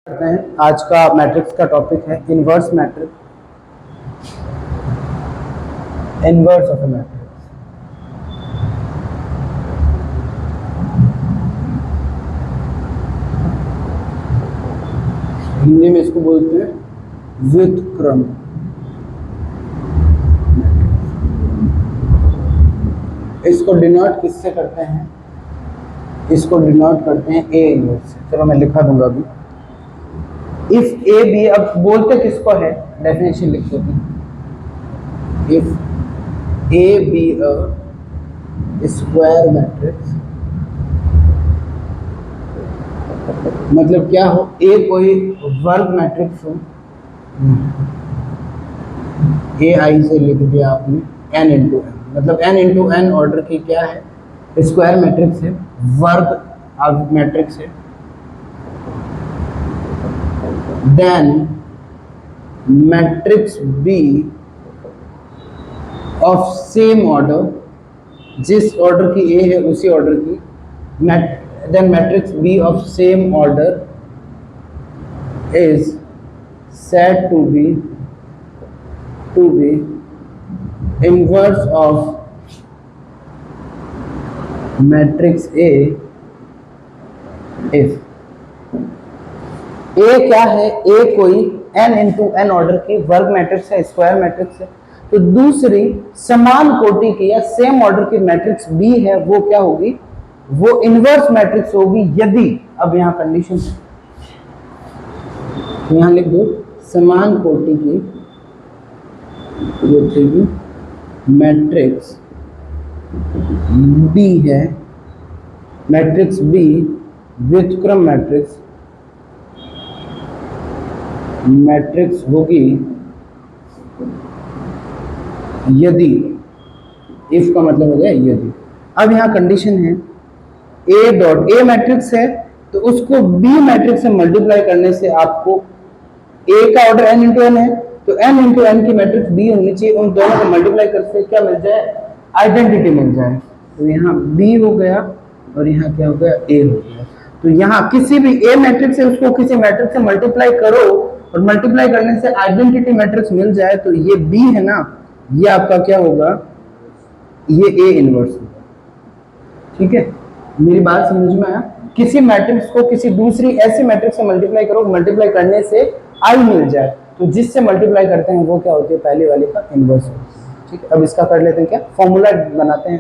करते हैं। आज का मैट्रिक्स का टॉपिक है inverse matrix, inverse of A matrix. Hindi में इसको बोलते हैं व्युत्क्रम। इसको डिनोट किससे करते हैं? इसको डिनोट करते हैं ए इनवर्स से। चलो मैं लिखा दूंगा अभी। इफ ए बी, अब बोलते किसको है, डेफिनेशन लिख देते हैं। If A be a square matrix, मतलब क्या हो, ए कोई वर्ग मैट्रिक्स हो, ए आई से लिख दिया आपने एन इंटू एन, मतलब एन इंटू एन ऑर्डर की क्या है, स्क्वायर मैट्रिक्स है, वर्ग मैट्रिक्स है। Then matrix B of same order, जिस ऑर्डर की ए है उसी ऑर्डर की, then matrix B of same order is said to be inverse of matrix A if A क्या है, A कोई n इंटू एन ऑर्डर की वर्ग मैट्रिक्स है, स्क्वायर मैट्रिक्स है। तो दूसरी समान कोटि की या सेम ऑर्डर की मैट्रिक्स B है, वो क्या होगी, वो इनवर्स मैट्रिक्स होगी यदि, अब यहाँ कंडीशन है, यहाँ लिख दो समान कोटि की मैट्रिक्स बी है, मैट्रिक्स बी व्युत्क्रम मैट्रिक्स होगी यदि, इफ का मतलब हो गया यदि। अब यहाँ कंडीशन है ए डॉट, ए मैट्रिक्स है तो उसको बी मैट्रिक्स से मल्टीप्लाई करने से आपको ए का ऑर्डर n इंटू एन है, तो n इंटू एन की मैट्रिक्स बी होनी चाहिए, उन दोनों को मल्टीप्लाई करके क्या मिल जाए, आइडेंटिटी मिल जाए। तो यहाँ b हो गया और यहाँ क्या हो गया, a हो गया। तो यहाँ किसी भी a मैट्रिक्स है उसको किसी मैट्रिक्स से मल्टीप्लाई करो और मल्टीप्लाई करने से आइडेंटिटी मैट्रिक्स मिल जाए, तो ये b है ना, ये आपका क्या होगा, ये a इनवर्स होगा। ठीक है, मेरी बात समझ में आया? किसी मैट्रिक्स को किसी दूसरी ऐसी मैट्रिक्स से मल्टीप्लाई करो, मल्टीप्लाई करने से आई मिल जाए, तो जिससे मल्टीप्लाई करते हैं वो क्या होती है, पहले वाले का इनवर्स होती है। ठीक है, अब इसका कर लेते हैं, क्या फॉर्मूला बनाते हैं।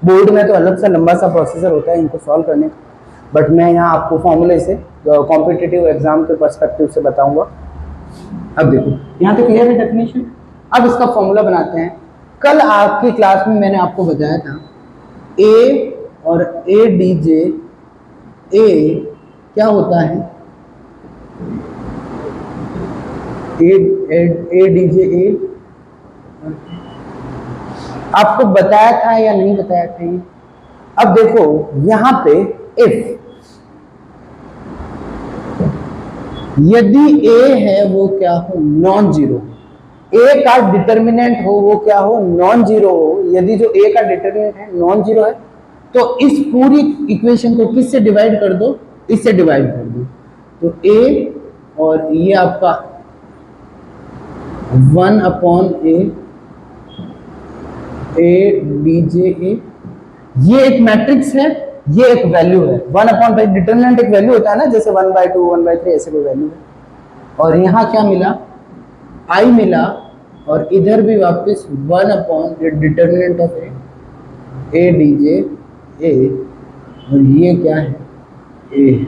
बोर्ड में तो अलग सा लंबा सा प्रोसीजर होता है इनको सॉल्व करने का, बट मैं यहाँ आपको फॉर्मूले से कॉम्पिटिटिव एग्जाम के पर्सपेक्टिव से बताऊंगा। अब देखो यहाँ तो क्लियर है डेफिनेशन। अब इसका फॉर्मूला बनाते हैं। कल आपकी क्लास में मैंने आपको बताया था ए और ए डी जे, ए क्या होता है, ए डी जे ए, आपको बताया था या नहीं बताया था ये? अब देखो यहां पे इफ, यदि ए है वो क्या हो, नॉन जीरो, ए का डिटर्मिनेंट हो वो क्या हो, नॉन जीरो हो। यदि जो ए का डिटर्मिनेंट है नॉन जीरो है, तो इस पूरी इक्वेशन को किससे डिवाइड कर दो, इससे डिवाइड कर दो। तो ए और ये आपका 1 अपॉन ए डी जे ए, ये एक मैट्रिक्स है, ये एक वैल्यू है। 1 अपॉन बाई डिटर्मिनेंट एक वैल्यू होता है ना, जैसे 1/2 1/3 ऐसे कोई वैल्यू है। और यहाँ क्या मिला, आई मिला, और इधर भी वापस 1 upon determinant of A D J A, और ये क्या है, ए।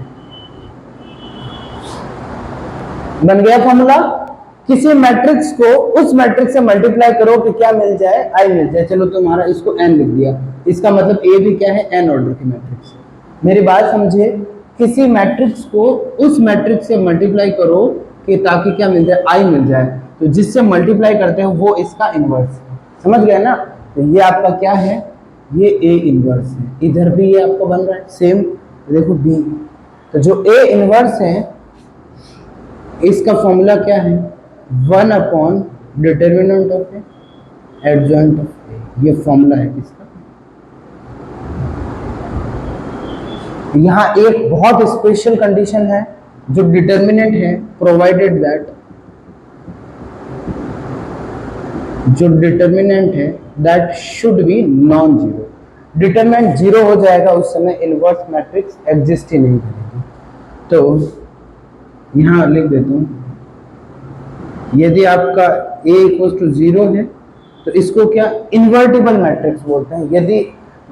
बन गया फॉर्मूला। किसी मैट्रिक्स को उस मैट्रिक्स से मल्टीप्लाई करो कि क्या मिल जाए, आई मिल जाए। चलो तुम्हारा इसको एन लिख दिया, इसका मतलब ए भी क्या है, एन ऑर्डर की मैट्रिक्स। मेरी बात समझिए, किसी मैट्रिक्स को उस मैट्रिक्स से मल्टीप्लाई करो कि ताकि क्या मिल जाए, आई मिल जाए, तो जिससे मल्टीप्लाई करते हैं वो इसका इनवर्स है। समझ गए ना? तो ये आपका क्या है, ये ए इनवर्स है। इधर भी ये आपको बन रहा है सेम, देखो बी। तो जो ए इनवर्स है इसका फॉर्मूला क्या है, 1 upon determinant of A adjoint of A, ये फॉर्मूला है इसका। यहाँ एक बहुत स्पेशल कंडीशन है जो डिटर्मिनेंट है प्रोवाइडेड दैट, जो डिटर्मिनेंट है that should be non zero, determinant zero हो जाएगा उस समय इनवर्स मैट्रिक्स एग्जिस्ट ही नहीं करेगी। तो यहां लिख देता हूं, यदि आपका a इक्वल टू जीरो है तो इसको क्या इन्वर्टिबल मैट्रिक्स बोलते हैं, यदि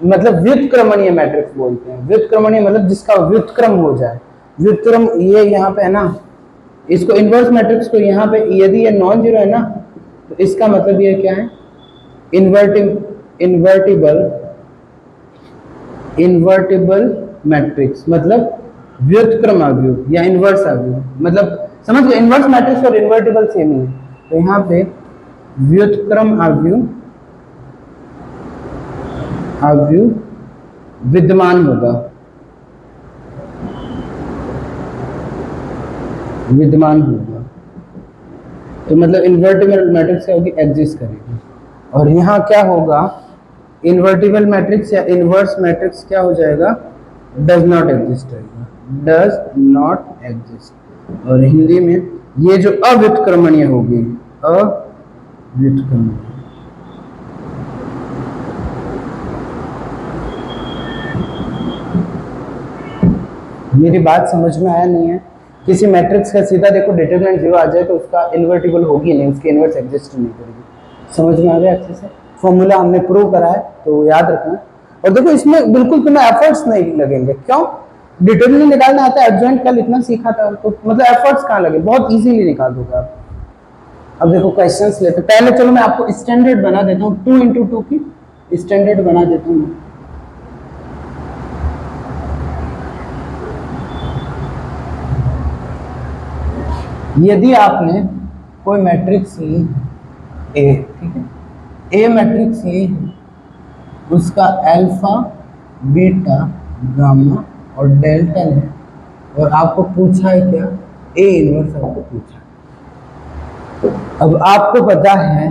मतलब व्युत्क्रमणीय मैट्रिक्स बोलते हैं। व्युत्क्रमणीय मतलब जिसका व्युत्क्रम हो जाए, व्युत्क्रम ये यहाँ पे है ना, इसको इन्वर्स मैट्रिक्स को यहाँ पे यदि ये नॉन जीरो है ना तो इसका मतलब ये क्या है, इन्वर्टिबल मैट्रिक्स मतलब व्युत्क्रम अवयव या इन्वर्स अवयव, मतलब समझ गए, इन्वर्स मैट्रिक्स और इन्वर्टिबल सेम ही है। तो यहाँ पे व्युत्क्रम अवयव विद्यमान होगा, तो मतलब इन्वर्टिबल मैट्रिक्स क्या होगी, एग्जिस्ट करेगी। और यहाँ क्या होगा, इन्वर्टिबल मैट्रिक्स या इन्वर्स मैट्रिक्स क्या हो जाएगा, डज नॉट एग्जिस्ट रहेगा, डज नॉट एग्जिस्ट। और हिंदी में ये जो अव्युत्क्रमणीय होगी, अव्युत्क्रमणीय, मेरी बात समझ में आया नहीं है? किसी मैट्रिक्स का सीधा देखो डिटरमिनेंट जीरो आ जाए तो उसका इन्वर्टिबल होगी नहीं, उसकी इन्वर्स एग्जिस्ट नहीं करेगी। समझ में आ गया अच्छे से? फॉर्मूला हमने प्रूव करा है तो याद रखना। और देखो इसमें बिल्कुल तुम्हें एफर्ट्स नहीं लगेंगे, क्यों? डिटरमिनेंट निकालना आता है, एडजॉइंट कल इतना सीखा था तो मतलब एफर्ट्स कहाँ लगे, बहुत इजीली निकाल दोगे आप। अब देखो क्वेश्चंस लेते, पहले चलो मैं आपको स्टैंडर्ड बना देता हूँ, 2 into 2 की स्टैंडर्ड बना देता हूँ। यदि आपने कोई मैट्रिक्स ली ए, ठीक है, ए मैट्रिक्स ली है, उसका अल्फा बीटा गामा और डेल्टा है, और आपको पूछा है क्या, ए इनवर्स आपको पूछा है। अब आपको पता है,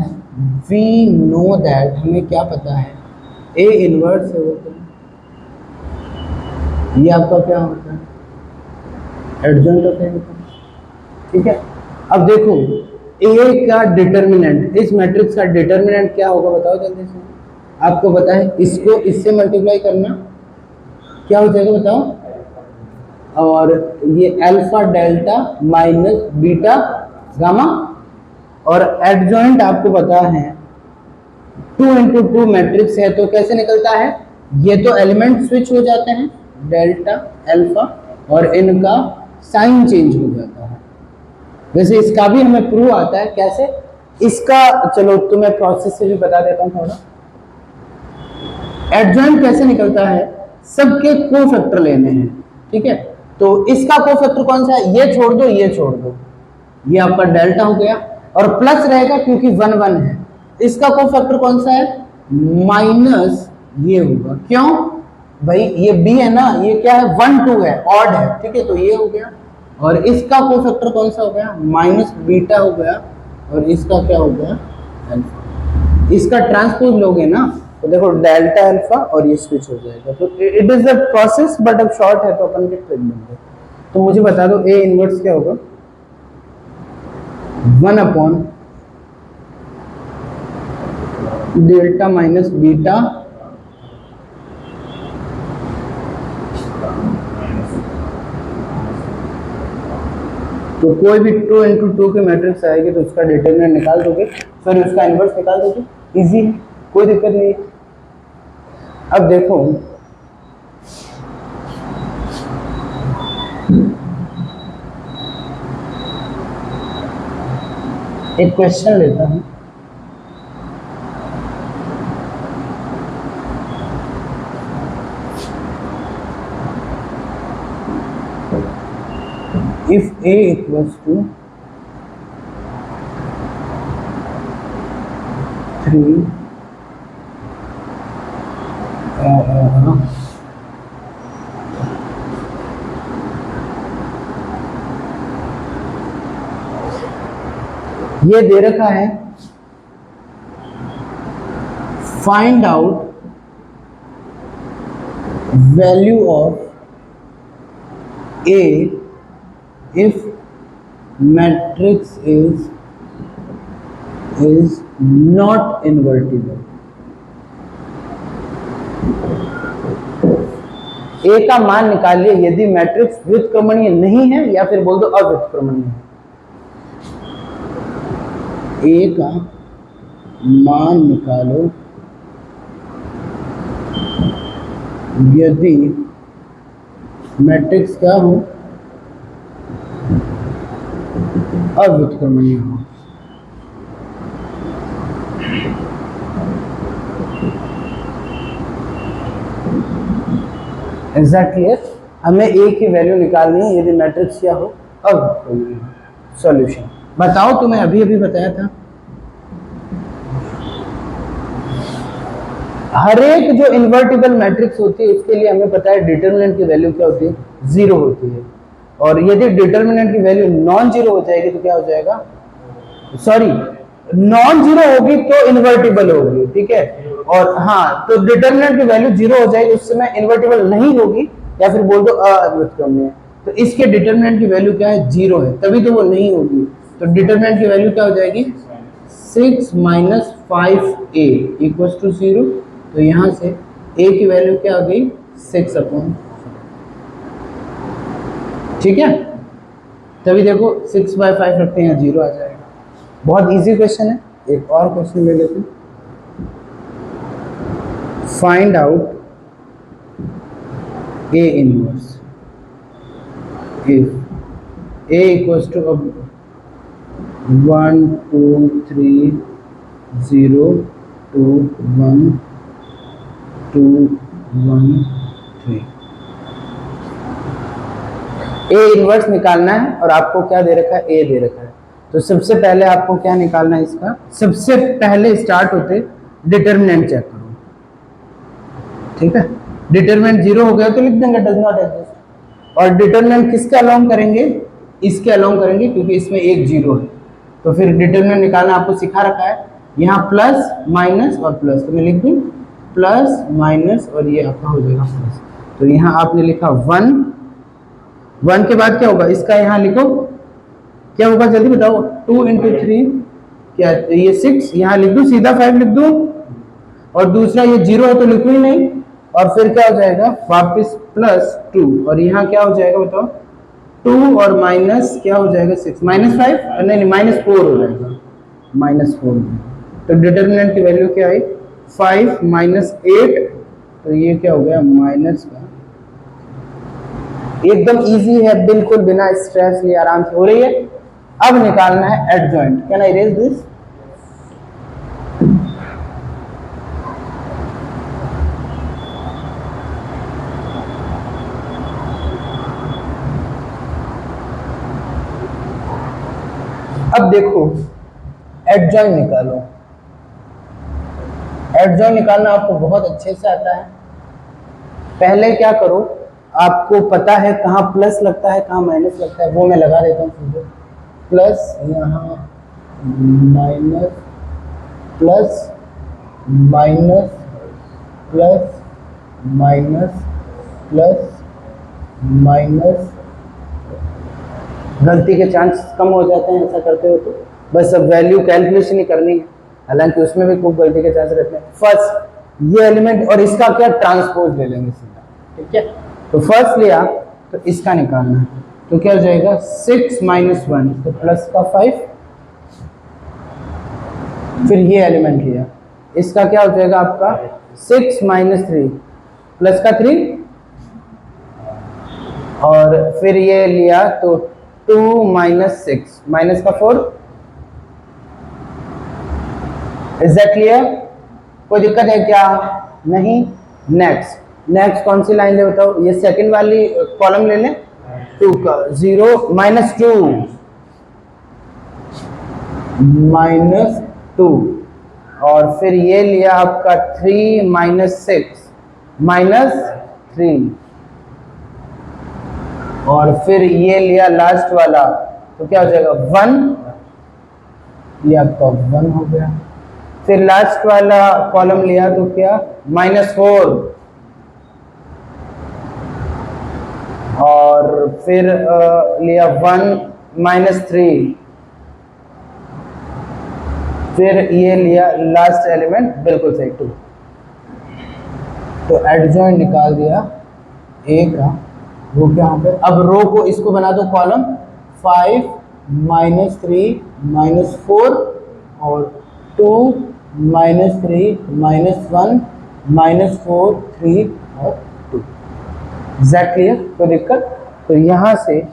वी नो दैट, हमें क्या पता है, ए इनवर्स है वो तो ये आपका क्या होता है, एडजॉइंट होता है, ठीक है। अब देखो ए का डिटर्मिनेंट, इस मैट्रिक्स का डिटर्मिनेंट क्या होगा बताओ जल्दी से। आपको पता है इसको इससे मल्टीप्लाई करना क्या हो जाएगा बताओ, और ये alpha delta minus beta gamma, और एडजॉइंट आपको पता है 2 into 2 मैट्रिक्स है तो कैसे निकलता है, ये तो एलिमेंट स्विच हो जाते हैं डेल्टा अल्फा और इनका साइन चेंज हो जाता है। वैसे इसका भी हमें प्रूव आता है, कैसे, इसका चलो तुम्हें प्रोसेस से भी बता देता हूं थोड़ा। एडजॉइंट कैसे निकलता है, सबके कोफैक्टर लेने हैं, ठीक है। तो इसका कोफैक्टर कौन सा है, ये छोड़ दो ये छोड़ दो, ये आपका डेल्टा हो गया, और प्लस रहेगा क्योंकि 1 1 है। इसका कोफैक्टर कौन सा है, माइनस ये होगा, क्यों भाई, ये बी है ना, ये क्या है 1 2 है, ऑड है, ठीक है, तो ये हो गया। और इसका कोफैक्टर कौन सा हो गया, माइनस बीटा हो गया, और इसका क्या हो गया, अल्फा। इसका ट्रांसपोज लोगे ना तो देखो डेल्टा अल्फा और ये स्विच हो जाएगा। तो it is a process, but अब शॉर्ट है तो अपन के ट्रिक बन। तो मुझे बता दो ए इनवर्स क्या होगा, 1 अपॉन डेल्टा माइनस बीटा तो कोई भी 2 into 2 की मैट्रिक्स आएगी तो उसका डिटरमिनेंट निकाल दोगे, फिर उसका इनवर्स निकाल दोगे, इजी है, कोई दिक्कत नहीं है। अब देखो एक क्वेश्चन लेता हूं, if a equals to 3 ये दे रखा है, find out value of a if matrix is not invertible, A का मान निकालिए यदि मैट्रिक्स व्युत्क्रमणीय नहीं है, या फिर बोल दो अव्युत्क्रमणीय है। ए का मान निकालो यदि मैट्रिक्स क्या हो, अव्युत्क्रमणीय हो। एग्जैक्टली हमें ए की वैल्यू निकालनी है यदि मैट्रिक्स क्या हो, अव्युत्क्रमणीय हो। सॉल्यूशन बताओ, तुम्हें अभी अभी बताया था। हर एक जो इन्वर्टिबल मैट्रिक्स होती है उसके लिए हमें पता है डिटरमिनेंट की वैल्यू क्या होती है, 0 होती है। और यदि डिटरमिनेंट की वैल्यू नॉन जीरो हो जाएगी तो क्या हो जाएगा, सॉरी नॉन जीरो होगी तो इन्वर्टिबल होगी, ठीक है। और हाँ, तो डिटरमिनेंट की वैल्यू 0 हो जाएगी, उस समय इन्वर्टिबल नहीं होगी, या फिर बोल दो अव्युत्क्रमणीय। तो इसके डिटरमिनेंट की वैल्यू क्या है, 0 है, तभी तो वो नहीं होगी। तो डिटरमिनेंट की वैल्यू क्या हो जाएगी, 6 माइनस 5a इक्वल टू 0। तो यहां से a की वैल्यू क्या आ गई, 6/, ठीक है। तभी देखो 6/5 रखते हैं, 0 आ जाएगा। बहुत इजी क्वेश्चन है। एक और क्वेश्चन ले लेते हैं। Find out A inverse if A equals to 1 2 3 0 2 1 2 1 3। A inverse निकालना है और आपको क्या दे रखा है, A दे रखा है। तो सबसे पहले आपको क्या निकालना है, इसका सबसे पहले स्टार्ट होते डिटरमिनेंट चेक करो, ठीक है। डिटरमिनेंट 0 हो गया तो लिख देंगे डज नॉट एग्जिस्ट। और डिटरमिनेंट किसके अलोंग करेंगे, इसके अलोंग करेंगे, क्योंकि इसमें एक 0 है। तो फिर डिटरमिनेंट निकालना आपको सिखा रखा है, यहाँ प्लस माइनस और प्लस, तो मैं लिख दूं प्लस माइनस और ये आपका हो जाएगा प्लस। तो यहाँ आपने लिखा 1, 1 के बाद क्या होगा, इसका यहाँ लिखो क्या होगा, जल्दी बताओ। 2 × 3 क्या, ये 6, यहाँ लिख दूं सीधा 5 लिख दूं, और दूसरा ये 0 है तो लिखूं ही नहीं। और फिर क्या हो जाएगा, वापस प्लस 2, और यहाँ क्या हो जाएगा बताओ, 2 और माइनस क्या हो जाएगा, 6 -5, नहीं -4 हो जाएगा, -4। तो डिटरमिनेंट की वैल्यू क्या आई, 5 - 8, तो ये क्या हो गया, माइनस का। एकदम इजी है, बिल्कुल बिना स्ट्रेस लिए आराम से हो रही है। अब निकालना है adjoint. Can I erase this, अब देखो एडजॉइंट निकालो। एडजॉइंट निकालना आपको बहुत अच्छे से आता है। पहले क्या करो, आपको पता है कहाँ प्लस लगता है कहाँ माइनस लगता है, वो मैं लगा देता हूँ सीधे। प्लस यहाँ minus, plus minus, plus minus, plus minus. गलती के चांस कम हो जाते हैं ऐसा करते हो तो। बस अब वैल्यू कैलकुलेशन ही करनी है, हालांकि उसमें भी खूब गलती के चांस रहते हैं। फर्स्ट ये एलिमेंट और इसका क्या ट्रांसपोज ले लेंगे सीधा, ठीक है। तो फर्स्ट लिया तो इसका निकालना है, तो क्या हो जाएगा 6 - 1, तो प्लस का 5। फिर ये एलिमेंट लिया, इसका क्या हो जाएगा आपका 6 - 3, प्लस का 3। और फिर ये लिया तो 2 - 6, माइनस का 4। इज दैट क्लियर, कोई दिक्कत है क्या, नहीं। नेक्स्ट कौन सी लाइन ले बताओ, ये सेकंड वाली कॉलम ले लें, 2 का 0 - 2 और फिर ये लिया आपका 3 - 6 -3, और फिर ये लिया लास्ट वाला, तो क्या हो जाएगा 1, ये आपका 1 हो गया। फिर लास्ट वाला कॉलम लिया तो क्या -4, और फिर लिया 1 - 3, फिर ये लिया लास्ट एलिमेंट बिल्कुल सही 2, तो एडजॉइंट निकाल दिया ए का, वो क्या हो गया। अब रो को इसको बना दो कॉलम, 5 - 3 - 4 और 2 - 3 - 1 -4 3 और 2। एग्जैक्ट क्लियर, कोई दिक्कत। तो यहाँ से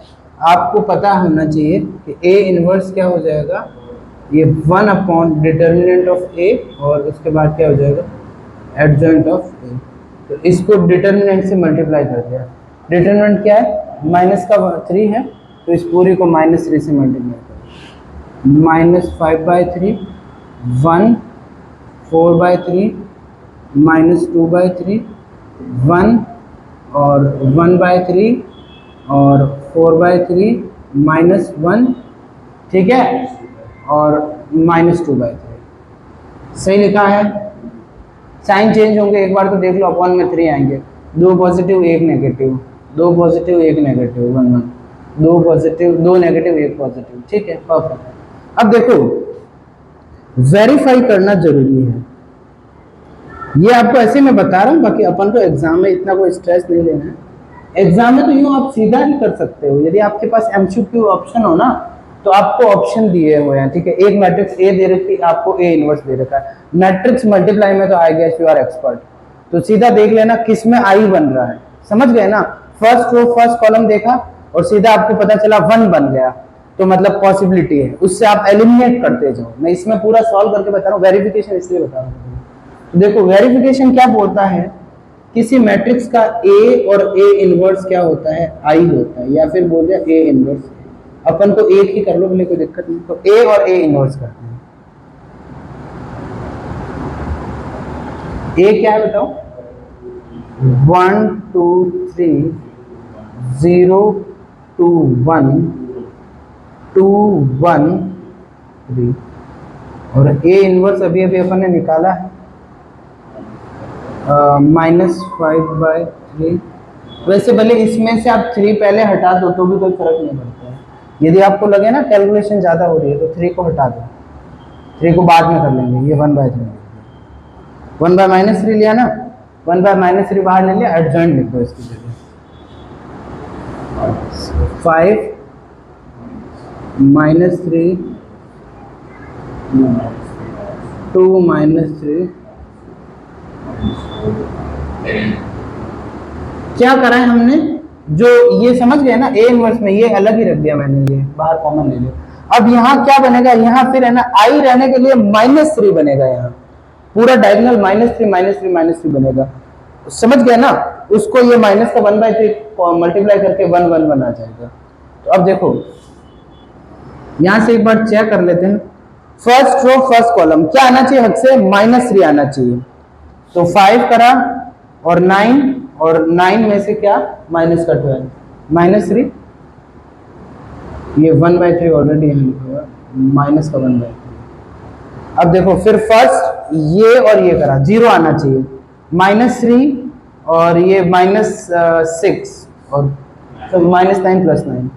आपको पता होना चाहिए कि ए इनवर्स क्या हो जाएगा, ये 1 अपॉन डिटर्मिनेंट ऑफ ए और उसके बाद क्या हो जाएगा एडजॉइंट ऑफ ए। तो इसको डिटर्मिनेंट से मल्टीप्लाई कर दिया। डिटर्मिनेंट क्या है, माइनस का 3 है, तो इस पूरी को -3 से मल्टीप्लाई करो। -5/3 1 4/3 -2/3 1 और 1/3 और 4/3 -1, ठीक है, और -2/3। सही लिखा है। साइन चेंज होंगे एक बार तो देख लो, अपॉन में 3 आएंगे, 2 positive 1 negative, 2 positive 1 negative 1 1, 2 positive 2 negative 1 positive, ठीक है, परफेक्ट। अब देखो वेरीफाई करना जरूरी है, ये आपको ऐसे मैं बता रहा हूँ, बाकी अपन को एग्जाम में इतना कोई स्ट्रेस नहीं लेना है। एग्जाम में तो यूँ आप सीधा ही कर सकते हो, यदि आपके पास एमसीक्यू ऑप्शन हो ना, तो आपको ऑप्शन दिए हुए हैं, ठीक है, एक मैट्रिक्स ए दे रखी, आपको ए इनवर्स दे रखा है, मैट्रिक्स मल्टीप्लाई में तो I guess you are expert, तो सीधा देख लेना किस में आई बन रहा है, समझ गए ना। फर्स्ट रो फर्स्ट कॉलम देखा और सीधा आपको पता चला 1 बन गया, तो मतलब पॉसिबिलिटी है, उससे आप एलिमिनेट करते जाओ। मैं इसमें पूरा सॉल्व करके बता रहा हूँ, वेरिफिकेशन इसलिए बता रहा हूँ। तो देखो वेरिफिकेशन क्या बोलता है, किसी मैट्रिक्स का ए और ए इनवर्स क्या होता है, आई होता है, या फिर बोल दिया ए इनवर्स। अपन को एक ही कर लो बोले, कोई दिक्कत नहीं, तो ए और ए इनवर्स करते हैं। ए क्या है बताओ, 1 2 3 0 2 1 2 1 3, और ए इनवर्स अभी अभी अपन ने निकाला है -5/3। वैसे भले इसमें से आप 3 पहले हटा दो तो भी कोई फर्क नहीं पड़ता है, यदि आपको लगे ना कैलकुलेशन ज़्यादा हो रही है तो 3 को हटा दो, 3 को बाद में कर लेंगे, ये 1/3 1/-3 लिया ना, 1/-3 बाहर ले लिया, एडजॉइंट लिख दो इसकी जगह। 5 -3 2 -3, क्या करा है हमने, जो ये समझ गए ना, ए इनवर्स में ये अलग ही रख दिया मैंने, ये बाहर कॉमन ले लिया। अब यहाँ क्या बनेगा, यहाँ फिर है ना आई रहने के लिए -3 बनेगा, यहाँ पूरा डायगोनल -3 बनेगा, समझ गए ना। उसको ये माइनस का 1/3 मल्टीप्लाई करके 1 1 1 आ जाएगा। तो अब देखो यहां से एक बार चेक कर लेते हैं, फर्स्ट रो फर्स्ट कॉलम क्या आना चाहिए, हद से -3 आना चाहिए। तो 5 करा और 9, और 9 में से क्या माइनस का 12 -3, ये 1/3 ऑलरेडी यहाँ लिखा हुआ, माइनस का 1/3। अब देखो फिर फर्स्ट ये और ये करा, 0 आना चाहिए, -3 और ये -6 और तो -9 + 9,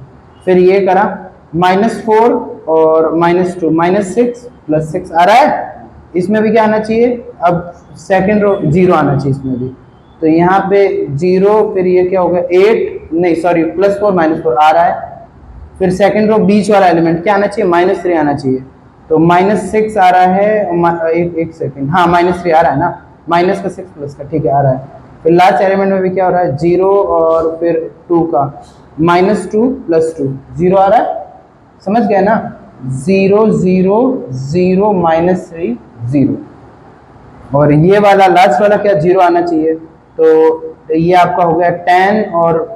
फिर ये करा -4 और -2 -6 + 6 आ रहा है। इसमें भी क्या आना चाहिए, अब सेकंड रो 0 आना चाहिए इसमें भी, तो यहाँ पे 0, फिर ये क्या हो गया 8 नहीं सॉरी +4 -4 आ रहा है। फिर सेकंड रो बीच वाला एलिमेंट क्या आना चाहिए, -3 आना चाहिए, तो -6 आ रहा है, एक सेकंड, हाँ -3 आ रहा है ना, माइनस का 6 प्लस का, ठीक है आ रहा है। फिर लास्ट एलिमेंट में भी क्या हो रहा है, 0 और फिर 2 का -2 + 2 0 आ रहा है, समझ गए ना, 0 0 0 -3 0, और ये वाला लास्ट वाला क्या 0 आना चाहिए, तो ये आपका हो गया 10 और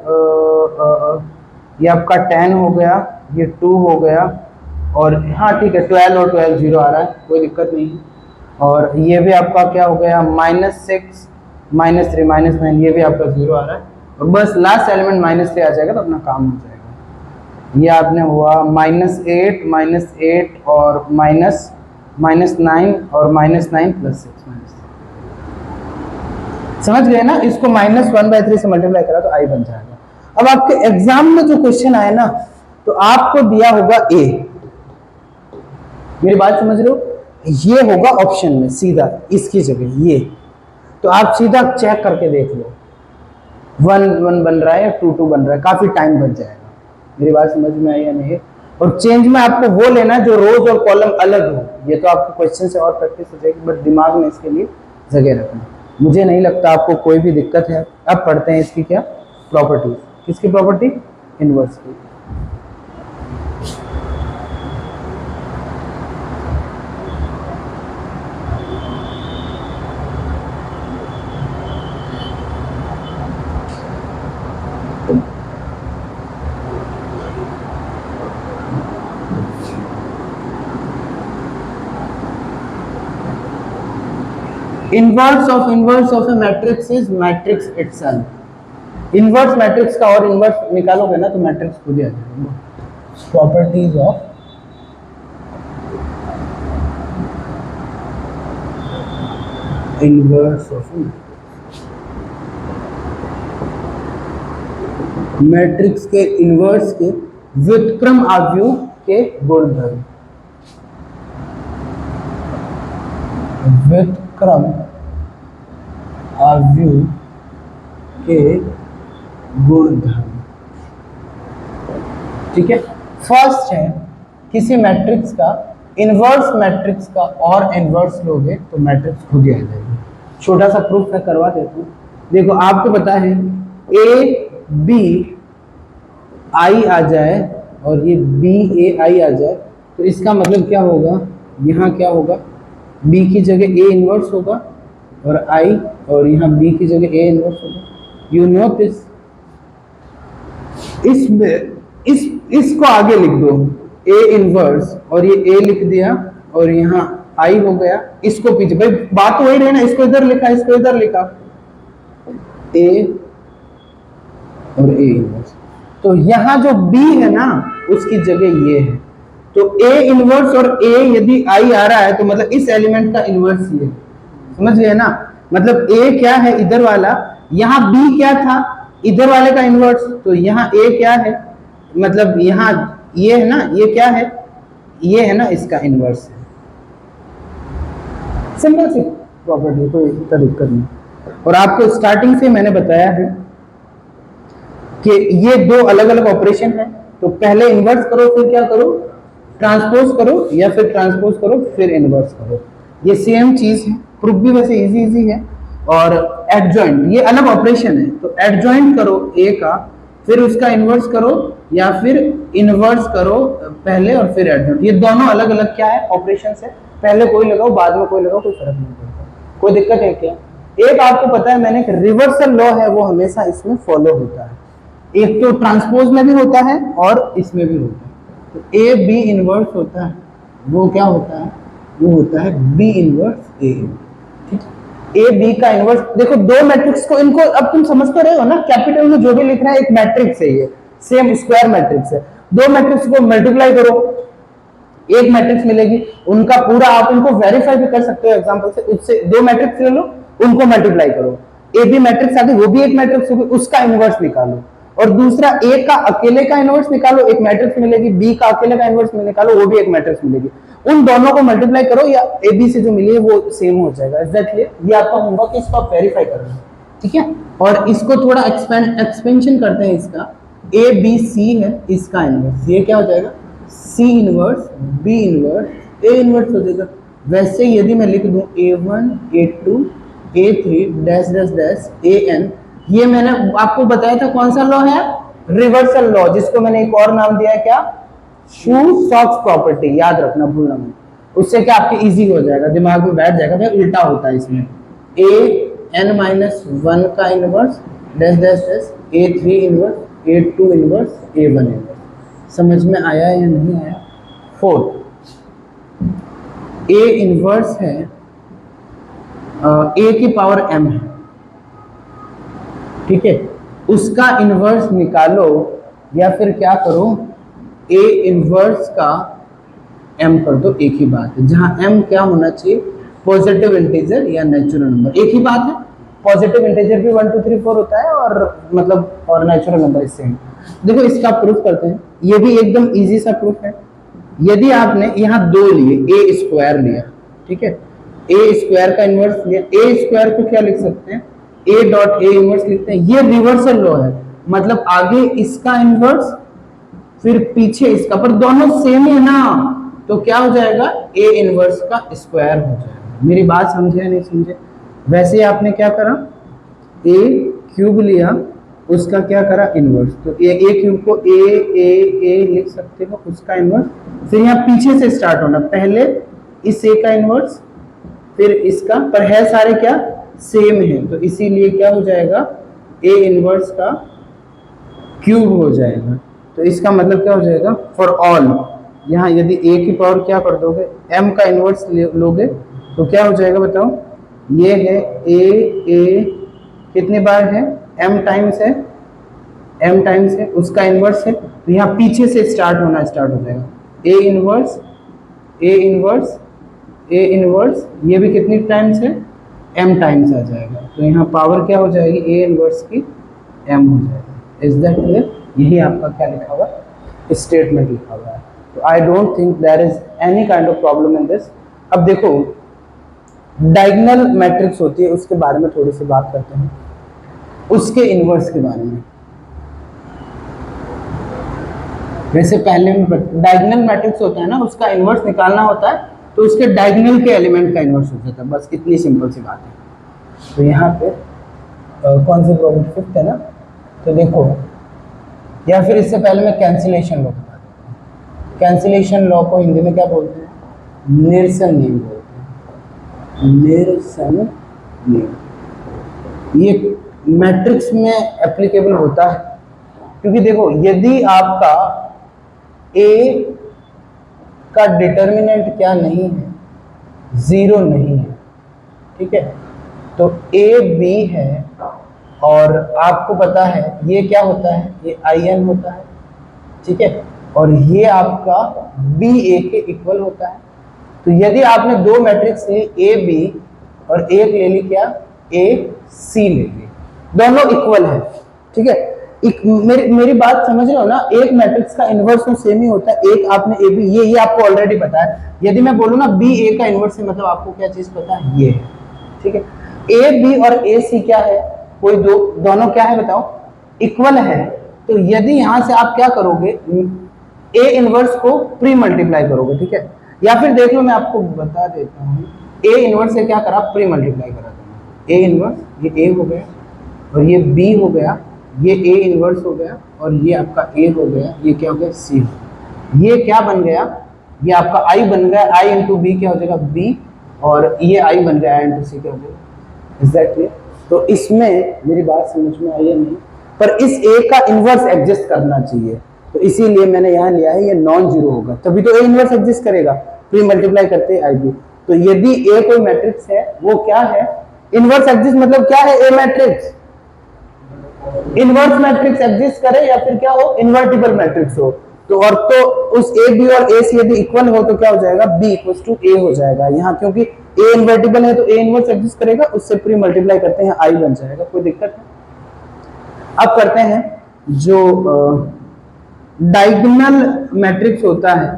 ये आपका 10 हो गया, ये 2 हो गया, और हाँ ठीक है 12 और 12 0 आ रहा है, कोई दिक्कत नहीं है। और ये भी आपका क्या हो गया -6 -3 -9, ये भी आपका 0 आ रहा है, और बस लास्ट एलिमेंट -3 आ जाएगा तो अपना काम हो जाएगा। ये आपने हुआ -8 और -9 और -9 + 6 समझ गए ना। इसको -1/3 से मल्टीप्लाई करा तो आई बन जाएगा। अब आपके एग्जाम में जो क्वेश्चन आए ना, तो आपको दिया होगा ए, मेरी बात समझ रहे हो, ये होगा ऑप्शन में सीधा इसकी जगह ये, तो आप सीधा चेक करके देख लो 1 1 बन रहा है या 2 2 बन रहा है, काफी टाइम बच जाएगा। मेरी बात समझ में आई या नहीं? और चेंज में आपको वो लेना जो रोज और कॉलम अलग हो, ये तो आपको क्वेश्चन से और प्रैक्टिस हो जाएगी, बट दिमाग में इसके लिए जगह रखना। मुझे नहीं लगता आपको कोई भी दिक्कत है। अब पढ़ते हैं इसकी क्या प्रॉपर्टीज, किसकी प्रॉपर्टी, इनवर्स की। Inverse of A matrix is matrix itself. Inverse matrix का और इनवर्स निकालोगे ना तो मैट्रिक्स खुद ही आ जाएगा। Properties of inverse of matrix के इनवर्स के व्युत्क्रम आव्यूह के गुणधर्म, व्युत्क्रम आव्यूह के गुणधर्म। ठीक है, फर्स्ट है किसी मैट्रिक्स का इनवर्स मैट्रिक्स का और इनवर्स लोगे तो मैट्रिक्स खुद ही आ जाएगी। छोटा सा प्रूफ मैं करवा देता हूँ। देखो आपको पता है ए बी आई आ जाए और ये बी ए आई आ जाए, तो इसका मतलब क्या होगा, यहाँ क्या होगा, b की जगह a इनवर्स होगा और i, और यहाँ b की जगह a इनवर्स होगा। यू नो दिस, इसको आगे लिख दो a इनवर्स और ये a लिख दिया और यहाँ i हो गया, इसको पीछे, भाई बात वही रही ना, इसको इधर लिखा इसको इधर लिखा, a और a इनवर्स। तो यहाँ जो b है ना उसकी जगह ये है, तो a इनवर्स और a यदि i आ रहा है तो मतलब इस एलिमेंट का इनवर्स ये, समझ गए ना, मतलब a क्या है इधर वाला, यहाँ b क्या था इधर वाले का इनवर्स, तो यहाँ a क्या है, मतलब यहाँ ये है ना, ये क्या है, ये है ना इसका इनवर्स है। सिंपल सी प्रॉपर्टी, कोई दिक्कत नहीं। और आपको स्टार्टिंग से मैंने बताया है कि ये दो अलग अलग ऑपरेशन है, तो पहले इनवर्स करो फिर क्या करो, ट्रांसपोज करो, या फिर ट्रांसपोज करो फिर इनवर्स करो, ये सेम चीज है। प्रूफ भी वैसे इजी है। और एडजॉइंट ये अलग ऑपरेशन है, तो एडजॉइंट करो ए का फिर उसका इनवर्स करो या फिर इनवर्स करो पहले और फिर एडजॉइंट, ये दोनों अलग अलग क्या है ऑपरेशन है, पहले कोई लगाओ बाद में कोई लगाओ कोई फर्क नहीं पड़ता। कोई दिक्कत है क्या? एक आपको पता है मैंने रिवर्सल लॉ है वो हमेशा इसमें फॉलो होता है, एक तो ट्रांसपोज में भी होता है और इसमें भी होता है। तो ए बी इनवर्स होता है, वो क्या होता है, वो होता है बी इनवर्स ए। ठीक है, ए बी का इनवर्स, देखो दो मैट्रिक्स को, इनको अब तुम समझ तो रहे हो ना, कैपिटल में जो भी लिख रहा है एक मैट्रिक्स है, ये सेम स्क्वायर मैट्रिक्स है, दो मैट्रिक्स को मल्टीप्लाई करो एक मैट्रिक्स मिलेगी, उनका पूरा आप उनको वेरीफाई भी कर सकते हो एग्जांपल से, उससे दो मैट्रिक्स ले लो उनको मल्टीप्लाई करो, ए बी मैट्रिक्स आगे वो भी एक मैट्रिक्स होगी उसका इनवर्स निकालो, और दूसरा ए का अकेले का इनवर्स निकालो एक मैट्रिक्स मिलेगी, बी का अकेले का इनवर्स निकालो वो भी एक मैट्रिक्स मिलेगी, उन दोनों को मल्टीप्लाई करो या ए बी से जो मिली है वो सेम हो जाएगा। एग्जैक्टली ये आपका होमवर्क, इसको आप वेरीफाई करना, ठीक है। और इसको थोड़ा एक्सपेंशन करते हैं, इसका ए बी सी है, इसका इनवर्स ये क्या हो जाएगा, C inverse B inverse A inverse हो जाएगा। वैसे यदि मैं लिख दूं a1 a2 a3 dash dash dash an, ये मैंने आपको बताया था कौन सा लॉ है, रिवर्सल लॉ, जिसको मैंने एक और नाम दिया है क्या, शू सॉक्स प्रॉपर्टी, याद रखना भूलना मत, उससे क्या आपके इजी हो जाएगा, दिमाग में बैठ जाएगा। भाई उल्टा होता है इसमें, an-1 का inverse dash dash dash a3 inverse a2 inverse a1 inverse. समझ में आया या नहीं आया? फोर्थ, a इनवर्स है a की पावर m है, ठीक है, उसका इनवर्स निकालो या फिर क्या करो, a इनवर्स का m कर दो, एक ही बात है, जहां m क्या होना चाहिए, पॉजिटिव इंटीजर या नेचुरल नंबर, एक ही बात है। पॉजिटिव इंटीजर भी 1 2 3 4 होता है, और मतलब और नेचुरल नंबर सेम। देखो इसका प्रूफ करते हैं, ये भी एकदम इजी सा प्रूफ है। यदि आपने यहाँ 2 लिए, ए स्क्वायर लिया, ठीक है, ए स्क्वायर का इनवर्स लिया, ए स्क्वायर को क्या लिख सकते हैं, ए डॉट ए इनवर्स लिखते हैं। ये रिवर्सल लॉ है, मतलब आगे इसका इनवर्स फिर पीछे इसका, पर दोनों सेम है ना, तो क्या हो जाएगा, ए इनवर्स का स्क्वायर हो जाएगा। मेरी बात समझे या नहीं समझे? वैसे आपने क्या करा, ए क्यूब लिया, उसका क्या करा, इनवर्स, तो ए क्यूब को ए लिख सकते हो, उसका इनवर्स। फिर यहाँ पीछे से स्टार्ट होना, पहले इस ए का इनवर्स, फिर इसका, पर है सारे क्या सेम है, तो इसीलिए क्या हो जाएगा, ए इनवर्स का क्यूब हो जाएगा। तो इसका मतलब क्या हो जाएगा, फॉर ऑल, यहाँ यदि ए की पावर क्या कर दोगे, m का इनवर्स लोगे, तो क्या हो जाएगा बताओ, ये है ए कितनी बार है, m टाइम्स है, m टाइम्स है, उसका इनवर्स है, तो यहाँ पीछे से स्टार्ट हो जाएगा, A inverse A inverse A inverse, ये भी कितनी टाइम्स है, m टाइम्स आ जाएगा, तो यहाँ पावर क्या हो जाएगी, ए इनवर्स की m हो जाएगा। Is that clear? यही आपका क्या लिखा हुआ, स्टेटमेंट लिखा हुआ है। तो I don't think there is any kind of problem in this. अब देखो डायगोनल मैट्रिक्स होती है, उसके बारे में थोड़ी सी बात करते हैं, उसके इनवर्स के बारे में। वैसे पहले में डायगोनल मैट्रिक्स होता है ना, उसका इनवर्स निकालना होता है, तो उसके डायगोनल के एलिमेंट का इनवर्स हो जाता है, बस इतनी सिंपल सी बात है। तो यहाँ पे कौन सी प्रॉब्लम, फिफ्थ है ना, तो देखो, या फिर इससे पहले मैं कैंसिलेशन लॉ बता देता हूँ। कैंसिलेशन लॉ को हिंदी में क्या बोलते हैं, निरसन नियम बोलते हैं, निरसन नियम। ये मैट्रिक्स में एप्लीकेबल होता है, क्योंकि देखो यदि आपका ए का डिटर्मिनेंट क्या नहीं है, 0 नहीं है, ठीक है, तो ए बी है, और आपको पता है ये क्या होता है, ये IN होता है, ठीक है, और ये आपका बी ए के इक्वल होता है। तो यदि आपने 2 मैट्रिक्स ली, ए बी, और एक ले ली क्या, ए सी ले ली, दोनों इक्वल है, ठीक है। मेरी बात समझ रहे हो ना, एक मैट्रिक्स का इनवर्स तो सेम ही होता है, एक आपने ए बी, ये आपको ऑलरेडी पता है। यदि मैं बोलूँ ना बी ए का इनवर्स है, मतलब आपको क्या चीज पता है, ये है, ठीक है। ए बी और ए सी क्या है, कोई दोनों क्या है बताओ, इक्वल है। तो यदि यहां से आप क्या करोगे, ए इनवर्स को प्री मल्टीप्लाई करोगे, ठीक है, या फिर देख लो मैं आपको बता देता हूँ, ए इनवर्स से क्या करा, प्री मल्टीप्लाई करा था। ए इनवर्स, ये ए हो गया, और ये बी हो गया, ये ए इनवर्स हो गया, और ये आपका ए हो गया, ये क्या हो गया, सी हो गया। ये क्या बन गया, ये आपका आई बन गया, आई इंटू बी क्या हो जाएगा, बी, और ये आई बन गया, आई इंटू सी क्या हो जाएगा। Is that clear? तो इसमें मेरी बात समझ में आई है नहीं, पर इस ए का इनवर्स एग्जिस्ट करना चाहिए, तो इसीलिए मैंने यहाँ लिया है, ये नॉन जीरो होगा, तभी तो ए इनवर्स एग्जिस्ट करेगा, प्री मल्टीप्लाई करते आई बी। तो यदि ए कोई मैट्रिक्स है, वो क्या है, इनवर्स एग्जिस्ट, मतलब क्या है, ए मैट्रिक्स, इनवर्स मैट्रिक्स एग्जिस्ट करे, या फिर क्या हो, इन्वर्टिबल मैट्रिक्स हो, तो और तो उस ए बी और ए सी यदि इक्वल हो, तो क्या हो जाएगा, बी इक्वल टू ए हो जाएगा। यहाँ क्योंकि ए इन्वर्टिबल है, तो ए इनवर्स एग्जिस्ट करेगा, उससे प्री मल्टीप्लाई करते हैं, आई बन जाएगा, कोई दिक्कत नहीं। अब करते हैं जो डायगोनल मैट्रिक्स होता है,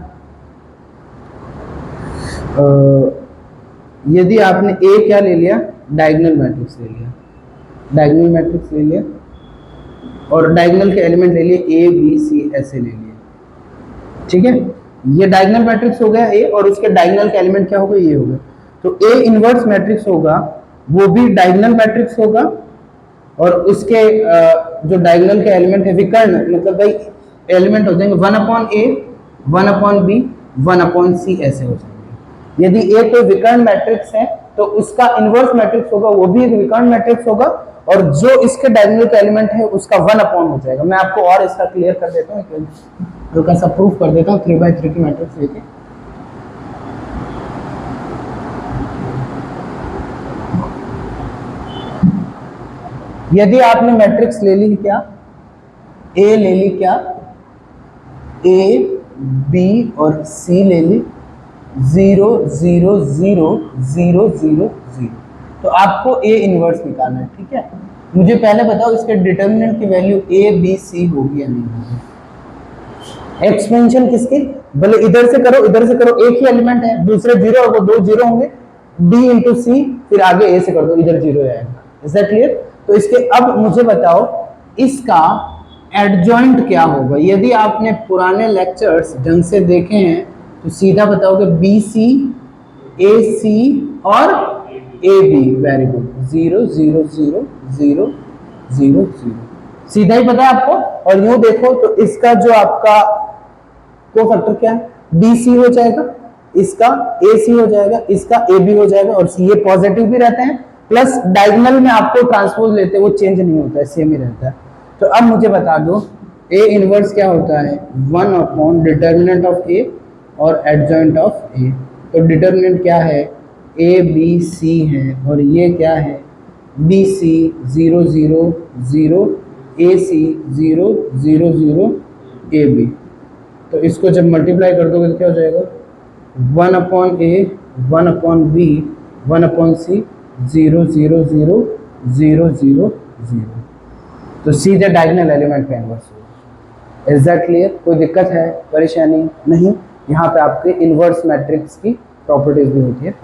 यदि आपने ए क्या ले लिया, डायगोनल मैट्रिक्स ले लिया, डायगोनल मैट्रिक्स ले लिया, और डायगोनल के एलिमेंट ले लिए ए बी सी ऐसे ले लिए, ठीक है, ये डायगोनल मैट्रिक्स हो गया ए, और उसके डायगोनल के एलिमेंट क्या हो गए, ये हो गए। तो ए इनवर्स मैट्रिक्स होगा, वो भी डायगोनल मैट्रिक्स होगा, और उसके जो डायगोनल के एलिमेंट है विकर्ण, मतलब भाई एलिमेंट हो जाएंगे 1/a 1/b 1/c ऐसे हो जाएंगे। यदि ए कोई विकर्ण मैट्रिक्स है, तो उसका इनवर्स मैट्रिक्स होगा, वो भी एक विकर्ण मैट्रिक्स होगा, और जो इसके डायगोनल का एलिमेंट है उसका 1/, हो जाएगा। मैं आपको और इसका क्लियर कर देता हूँ, हल्का सा प्रूफ कर देता हूँ 3/3 की मैट्रिक्स लेके। यदि आपने मैट्रिक्स ले ली क्या, ए ले ली क्या, ए बी और सी ले ली, 0 0 0 0 0 0, तो आपको ए इनवर्स निकालना है, ठीक है। मुझे पहले बताओ इसके डिटर्मिनेंट की वैल्यू ए बी सी होगी या नहीं होगी। एक्सपेंशन किसके, भले इधर से करो इधर से करो, एक ही एलिमेंट है, दूसरे जीरो होगा, दो जीरो होंगे, बी इंटू सी, फिर आगे ए से कर दो, इधर जीरो आएगा। Is that clear? तो इसके अब मुझे बताओ इसका एडजॉइंट क्या होगा। यदि आपने पुराने लेक्चर्स ढंग से देखे हैं तो सीधा बताओगे बी सी ए सी और ए बी, वेरी गुड, 0 0 0 0 0 0, सीधा ही पता है आपको। और यूं देखो तो इसका जो आपका को फैक्टर क्या है, बी सी हो जाएगा, इसका ए सी हो जाएगा, इसका ए बी हो जाएगा, और ये पॉजिटिव भी रहते हैं, प्लस डायगोनल में आपको ट्रांसपोज लेते हैं वो चेंज नहीं होता है, सेम ही रहता है। तो अब मुझे बता दो ए इनवर्स क्या होता है, 1 अपॉन डिटर्मिनेंट ऑफ ए और एडजॉइंट ऑफ ए। तो डिटर्मिनेंट क्या है, ए बी सी है, और ये क्या है, B C 0 0 0, A C 0 0 0, A B. तो इसको जब मल्टीप्लाई कर दोगे तो क्या हो जाएगा, 1 अपॉन ए 1 अपॉन बी 1 अपॉन सी 0 0 0 0 0 0। तो सीधे डायगोनल एलिमेंट का इनवर्स होगा। Is that clear? कोई दिक्कत है, परेशानी नहीं? यहाँ पे आपके इनवर्स मैट्रिक्स की प्रॉपर्टीज भी होती है।